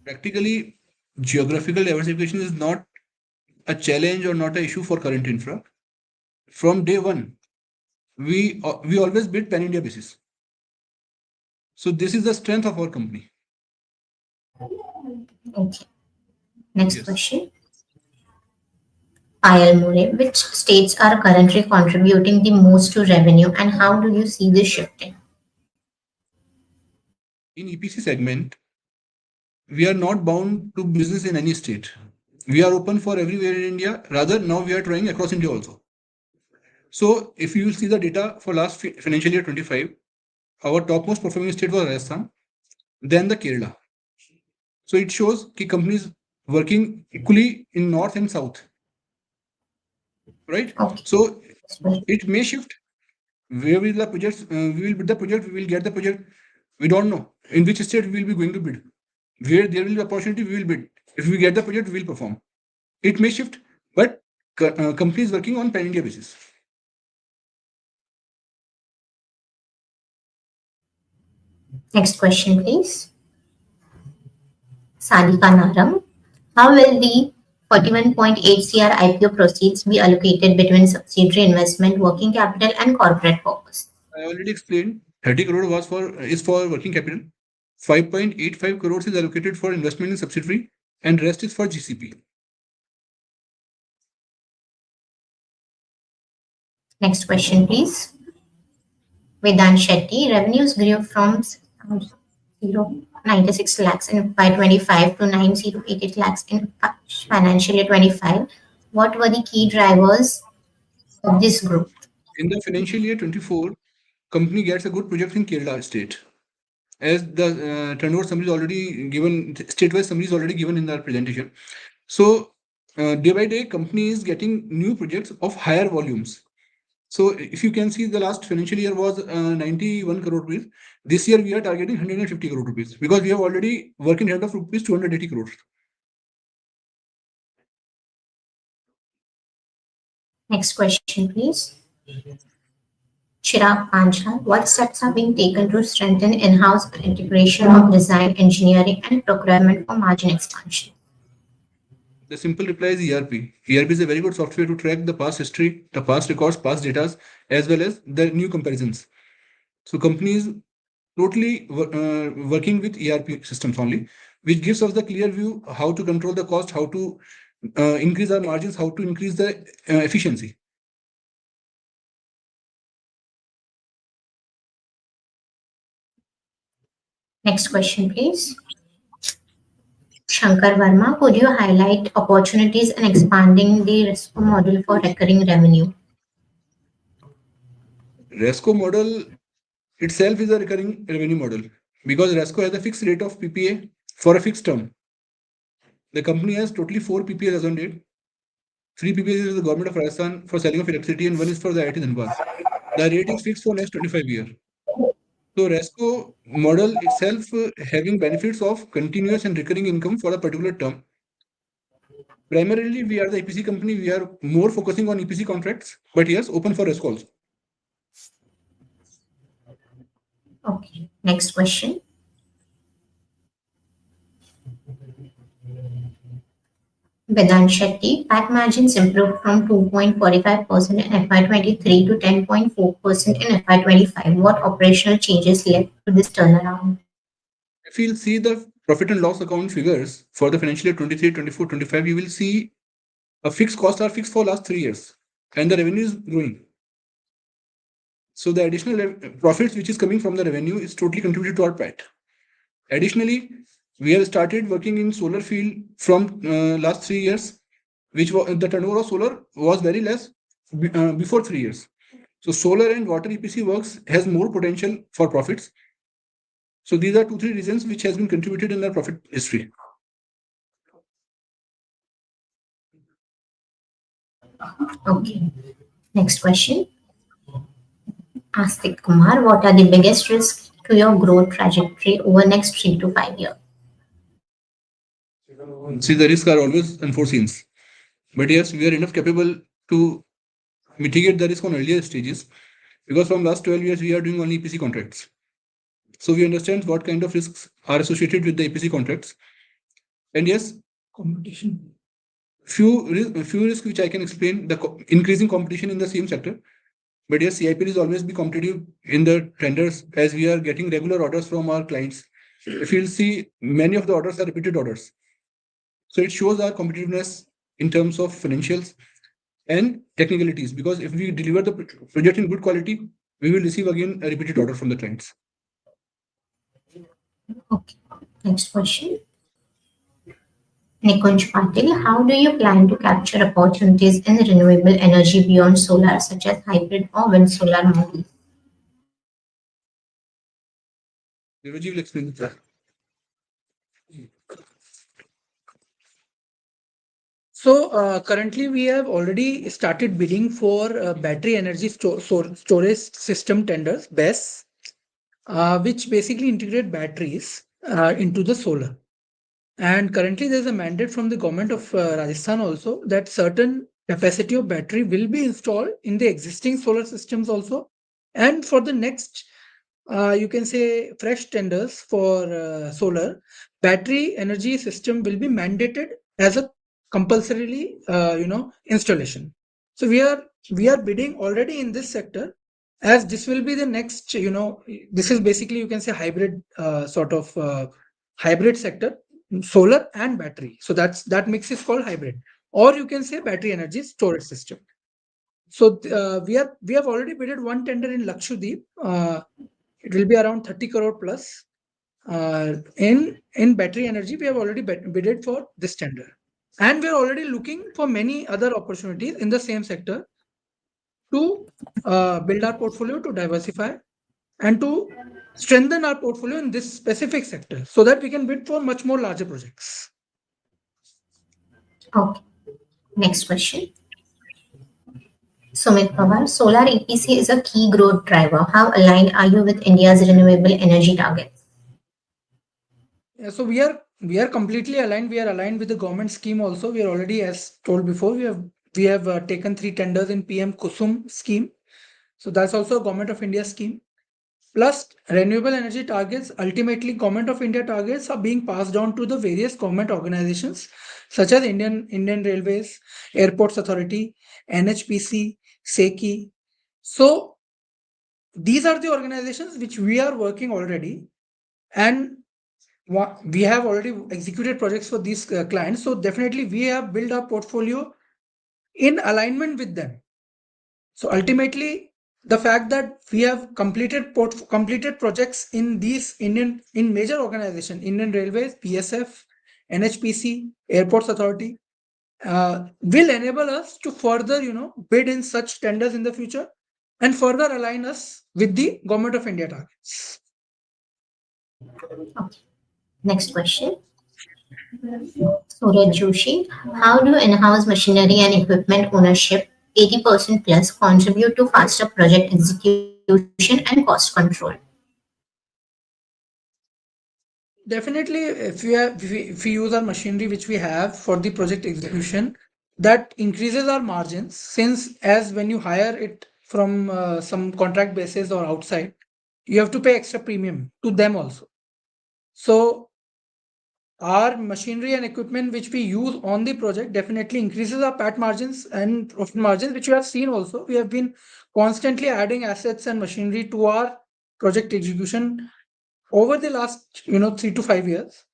Practically, geographical diversification is not a challenge or not an issue for current infra. From day one, we always bid pan India basis. So this is the strength of our company. Okay. Next Yes. question. Payal More, which states are currently contributing the most to revenue and how do you see this shifting? In EPC segment, we are not bound to business in any state. We are open for everywhere in India. Rather, now we are trying across India also. So if you will see the data for last financial year 25, our topmost performing state was Rajasthan, then the Kerala. So it shows that companies working equally in north and south, right? Okay. So it may shift. Where will the projects? We will bid the project. We will get the project. We don't know in which state we will be going to bid. Where there will be opportunity, we will bid. If we get the project, we will perform. It may shift, but companies working on pan India basis. Next question, please. Sadika Naram, how will the 41.8 CR IPO proceeds be allocated between subsidiary investment, working capital, and corporate purpose? I already explained. 30 crore is for working capital. 5.85 crores is allocated for investment in subsidiary, and rest is for GCP. Next question, please. Vedant Shetty, revenues grew from 96 lakhs in FY25 to 9088 lakhs in financial year 25. What were the key drivers of this growth? in the financial year 24, company gets a good project in Kerala state. As the turnover summary is already given, state-wise summary is already given in our presentation. So day by day, company is getting new projects of higher volumes. So if you can see, the last financial year was 91 crore rupees. This year we are targeting 150 crore rupees because we have already work in hand of rupees 280 crores. Next question, please. Chirag Panchal, what steps are being taken to strengthen in-house integration of design, engineering, and procurement for margin expansion? The simple reply is ERP. ERP is a very good software to track the past history, the past records, past data, as well as the new comparisons. So companies totally working with ERP systems only, which gives us the clear view how to control the cost, how to increase our margins, how to increase the efficiency. Next question, please. Shankar Verma, could you highlight opportunities in expanding the RESCO model for recurring revenue? RESCO model itself is a recurring revenue model because RESCO has a fixed rate of PPA for a fixed term. The company has totally 4 PPAs as on date. 3 PPAs is with the government of Rajasthan for selling of electricity and one is for the IIT Dhanbad. The rate is fixed for next 25 years. So RESCO model itself having benefits of continuous and recurring income for a particular term. Primarily, we are the EPC company. We are more focusing on EPC contracts, but yes, open for RESCO also. Okay. Next question. Vedant Shetty, PAT margins improved from 2.45% in FY23 to 10.4% in FY25. What operational changes led to this turnaround? If you'll see the profit and loss account figures for the financial year 23, 24, 25, you will see a fixed costs are fixed for last 3 years and the revenue is growing. So the additional profits which is coming from the revenue is totally contributed to our PAT. Additionally, we have started working in solar field from last 3 years, which the turnover of solar was very less before 3 years. So solar and water EPC works has more potential for profits. So these are 2-3 reasons which has been contributed in our profit history. Okay. Next question. Astik Kumar, what are the biggest risks to your growth trajectory over next 3 to 5 years? See, the risks are always unforeseen. But yes, we are enough capable to mitigate the risk on earlier stages because from last 12 years, we are doing only EPC contracts. So we understand what kind of risks are associated with the EPC contracts. And yes, competition. Few risks which I can explain, the increasing competition in the same sector. But yes, CIP is always be competitive in the tenders as we are getting regular orders from our clients. If you'll see, many of the orders are repeated orders. So it shows our competitiveness in terms of financials and technicalities, because if we deliver the project in good quality, we will receive again a repeated order from the clients. Okay. Next question. Nikunj Patil, how do you plan to capture opportunities in renewable energy beyond solar, such as hybrid or wind solar models? Niroji will explain that. So currently we have already started bidding for battery energy storage system tenders, BESS, which basically integrate batteries into the solar. And currently there's a mandate from the government of Rajasthan also that certain capacity of battery will be installed in the existing solar systems also. And for the next, you can say fresh tenders for solar, battery energy system will be mandated as a compulsorily, installation. So we are bidding already in this sector, as this will be the next, this is basically, you can say, hybrid sort of hybrid sector, solar and battery. So that mix is called hybrid, or you can say battery energy storage system. So we have already bidded one tender in Lakshadweep. It will be around 30 crore plus. In battery energy, we have already bidded for this tender, and we are already looking for many other opportunities in the same sector. to build our portfolio, to diversify, and to strengthen our portfolio in this specific sector so that we can bid for much more larger projects. Okay. Next question. Sumit Pawar, solar EPC is a key growth driver. How aligned are you with India's renewable energy targets? Yeah, so we are completely aligned. We are aligned with the government scheme also. We are already, as told before, we have taken 3 tenders in PM Kusum scheme. So that's also a government of India scheme. Plus, renewable energy targets, ultimately government of India targets are being passed on to the various government organizations such as Indian Railways, Airports Authority, NHPC, SECI. So these are the organizations which we are working already, and we have already executed projects for these clients. So definitely we have built our portfolio in alignment with them. So ultimately, the fact that we have completed projects in these in major organizations, Indian Railways, PSF, NHPC, Airports Authority, will enable us to further, bid in such tenders in the future and further align us with the Government of India targets. Okay. Next question. Suraj Joshi, how do in-house machinery and equipment ownership 80% plus contribute to faster project execution and cost control? Definitely, if we use our machinery which we have for the project execution, that increases our margins, since as when you hire it from some contract basis or outside, you have to pay extra premium to them also. So our machinery and equipment which we use on the project definitely increases our PAT margins and profit margins, which you have seen also. We have been constantly adding assets and machinery to our project execution over the last 3 to 5 years,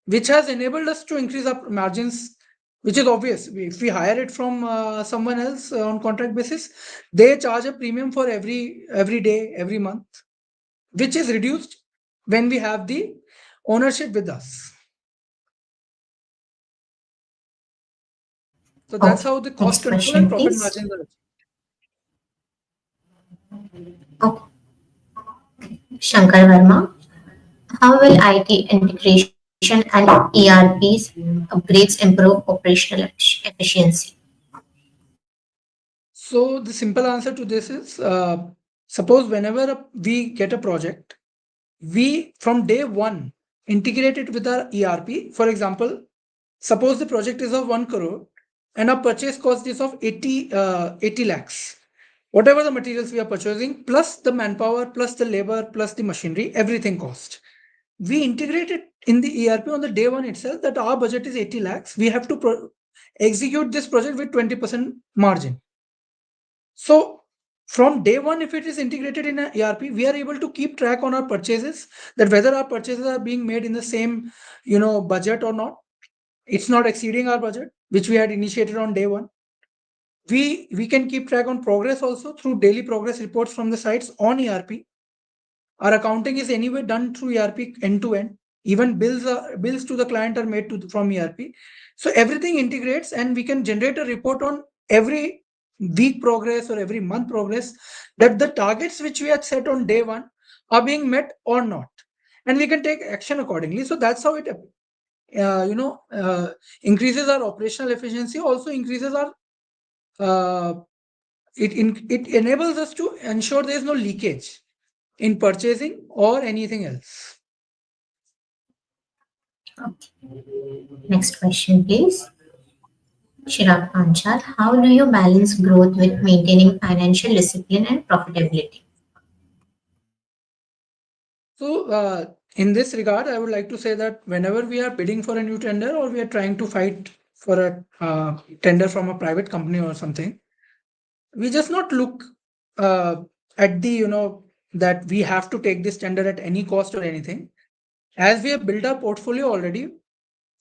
which has enabled us to increase our margins, which is obvious. If we hire it from someone else on contract basis, they charge a premium for every day, every month, which is reduced when we have the ownership with us. So that's how the cost Next control and question, profit please. margins are achieved. Okay. Shankar Verma, how will IT integration and ERPs upgrades improve operational efficiency? So the simple answer to this is, suppose whenever we get a project, we from day one integrate it with our ERP. For example, suppose the project is of 1 crore and our purchase cost is of 80 lakhs. Whatever the materials we are purchasing, plus the manpower, plus the labor, plus the machinery, everything cost. We integrate it in the ERP on the day one itself that our budget is 80 lakhs. We have to execute this project with 20% margin. So from day one, if it is integrated in an ERP, we are able to keep track on our purchases, that whether our purchases are being made in the same, budget or not. It's not exceeding our budget, which we had initiated on day one. We can keep track on progress also through daily progress reports from the sites on ERP. Our accounting is anyway done through ERP end to end. Even bills to the client are made from ERP. So everything integrates, and we can generate a report on every week progress or every month progress, that the targets which we had set on day one are being met or not, and we can take action accordingly. So that's how it increases our operational efficiency, also increases our it enables us to ensure there is no leakage in purchasing or anything else. Okay. Next question, please. Chirag Panchal, how do you balance growth with maintaining financial discipline and profitability? So, in this regard, I would like to say that whenever we are bidding for a new tender or we are trying to fight for a tender from a private company or something, we just not look at the, that we have to take this tender at any cost or anything. As we have built our portfolio already,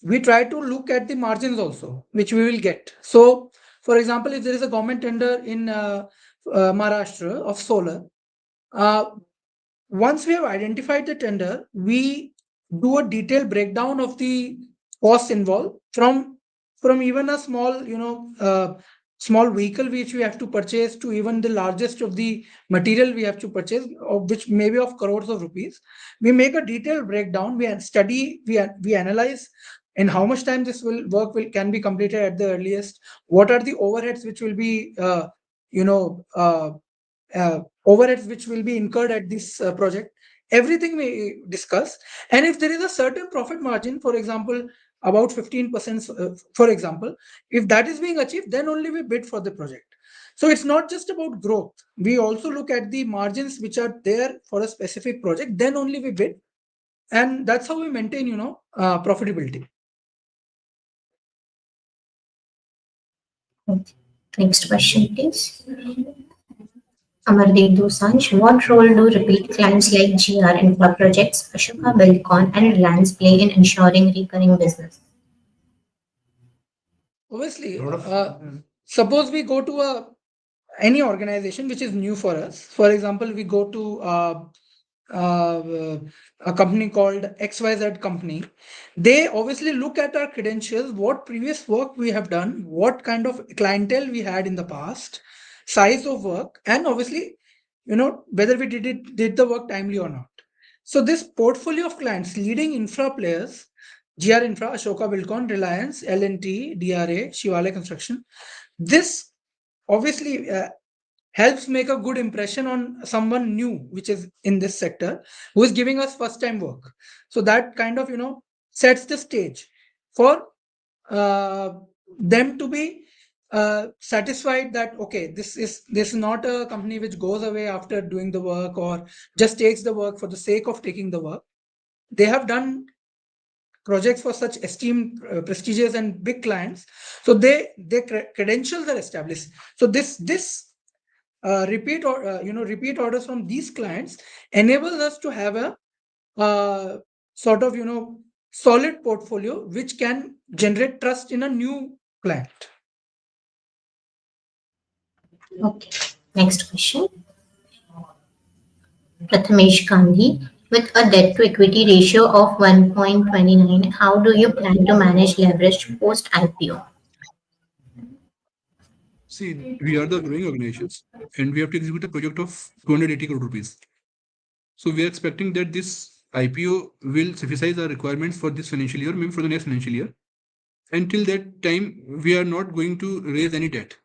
we try to look at the margins also, which we will get. So, for example, if there is a government tender in Maharashtra of solar, once we have identified the tender, we do a detailed breakdown of the costs involved from even a small, small vehicle which we have to purchase to even the largest of the material we have to purchase, of which maybe of crores of rupees. We make a detailed breakdown, we study, we analyze in how much time this can be completed at the earliest, what are the overheads which will be overheads which will be incurred at this project. Everything we discuss, and if there is a certain profit margin, for example about 15%, for example, if that is being achieved, then only we bid for the project. So it's not just about growth, we also look at the margins which are there for a specific project, then only we bid, and that's how we maintain profitability. Next question, please. Amardeep Dosanjh, what role do repeat clients like GR Infraprojects, Ashoka Buildcon, and Reliance play in ensuring recurring business? Obviously, suppose we go to any organization which is new for us. For example, we go to a company called XYZ company. They obviously look at our credentials, what previous work we have done, what kind of clientele we had in the past, size of work, and obviously, whether we did the work timely or not. So this portfolio of clients, leading infra players, GR Infra, Ashoka Buildcon, Reliance, L&T, DRA, Shivale Construction, this obviously helps make a good impression on someone new which is in this sector, who is giving us first time work. So that kind of sets the stage for them to be satisfied that okay, this is not a company which goes away after doing the work or just takes the work for the sake of taking the work. They have done projects for such esteemed, prestigious and big clients, so their credentials are established. So this repeat orders from these clients enables us to have a sort of solid portfolio which can generate trust in a new client. Okay. Next question. Prathamesh Gandhi, with a debt to equity ratio of 1.29, how do you plan to manage leverage post IPO? See, we are the growing organizations and we have to execute a project of 280 crore rupees. So we are expecting that this IPO will suffice our requirements for this financial year, maybe for the next financial year. Until that time, we are not going to raise any debt.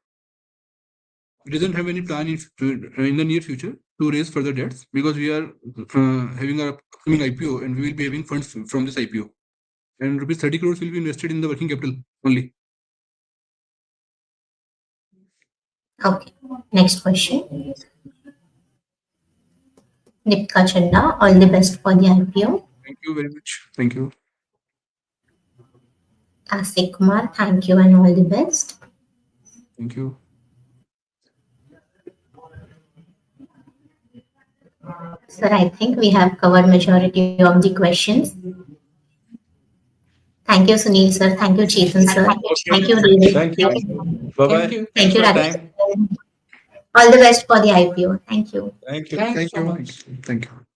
We doesn't have any plan in the near future to raise further debts because we are having our upcoming IPO and we will be having funds from this IPO. And rupees 30 crores will be invested in the working capital only. Okay. Next question. Deepika Chanda, all the best for the IPO. Thank you very much. Thank you. Asik Kumar, thank you and all the best. Thank you. Sir, I think we have covered majority of the questions. Thank you, Sunil sir. Thank you, Chetan sir. Thank you, David. Thank you. Bye-bye. Thank you. Thank you, Thanks for Rajesh. your time. All the best for the IPO. Thank you. Thank you. Thanks so Thank you. much. Thank you.